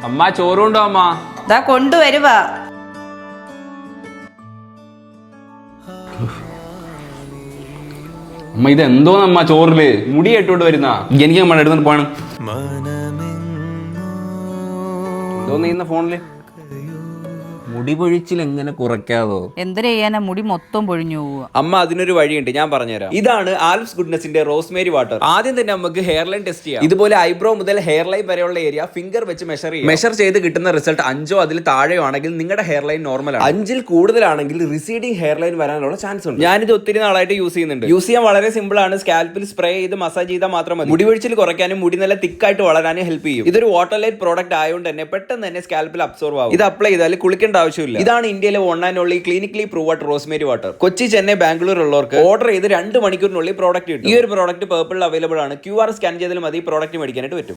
അമ്മ ചോറുണ്ടോ അമ്മ? ദാ കൊണ്ടുവരുവാ. അമ്മ ഇത് എന്തോന്നമ്മ ചോറില് മുടി ഇട്ടുകൊണ്ട് വരുന്ന? എനിക്ക് അമ്മ എടുത്തിട്ട് പോണം. എന്തോന്ന് ചെയ്യുന്ന ഫോണില്? മുടി പൊഴിച്ചിൽ എങ്ങനെ കുറയ്ക്കാതോ? എന്തിനു ചെയ്യാനാ, മുടി മൊത്തം പൊഴിഞ്ഞു പോവുക. അമ്മ അതിനൊരു വഴിയുണ്ട്, ഞാൻ പറഞ്ഞുതരാം. ഇതാണ് ആൽപ്സ് ഗുഡ്നസിന്റെ റോസ്മേരി വാട്ടർ. ആദ്യം തന്നെ നമുക്ക് ഹെയർ ലൈൻ ടെസ്റ്റ് ചെയ്യാം. ഇതുപോലെ ഐബ്രോ മുതൽ ഹെയർ ലൈൻ വരെയുള്ള ഏരിയ ഫിംഗർ വെച്ച് മെഷർ ചെയ്യാം. മെഷർ ചെയ്ത് കിട്ടുന്ന റിസൾട്ട് 5 അതിൽ താഴെയോ ആണെങ്കിൽ നിങ്ങളുടെ ഹെയർ ലൈൻ നോർമൽ ആണ്. 5 കൂടുതലാണെങ്കിൽ റിസീഡിംഗ് ഹെയർ ലൈൻ വരാനുള്ള ചാൻസ് ഉണ്ട്. ഞാനിത് ഒത്തിരി നാളായിട്ട് യൂസ് ചെയ്യുന്നുണ്ട്. യൂസ് ചെയ്യാൻ വളരെ സിമ്പിൾ ആണ്. സ്കാൽപ്പിൽ സ്പ്രേ ചെയ്ത് മസാജ് ചെയ്താൽ മാത്രം മതി. മുടി പൊഴിച്ചിൽ കുറയ്ക്കാനും മുടി നല്ല തിക്കായിട്ട് വളരാനും ഹെൽപ്പ് ചെയ്യും. ഇതൊരു വാട്ടർ ലൈറ്റ് പ്രോഡക്റ്റ് ആയതുകൊണ്ട് തന്നെ പെട്ടെന്ന് തന്നെ സ്കാൽപ്പിൽ അബ്സോർവ് ആവും. ഇത് അപ്ലൈ ചെയ്താൽ കുളിക്കേണ്ട ആവശ്യമില്ല. ഇതാണ് ഇന്ത്യയിലെ one and only clinically proved Rosemary water. Kochi, Chennai, Bangalore ഉള്ളവർക്ക് ഓർഡർ ചെയ്ത് 2 മണിക്കൂറിനുള്ളിൽ പ്രോഡക്റ്റ് കിട്ടും. ഈ ഒരു പ്രോഡക്റ്റ് പേർപ്പിൾ അവൈലബിൾ ആണ്. QR സ്കാൻ ചെയ്താൽ മതി പ്രോഡക്റ്റ് മേടിക്കാനായിട്ട് പറ്റും.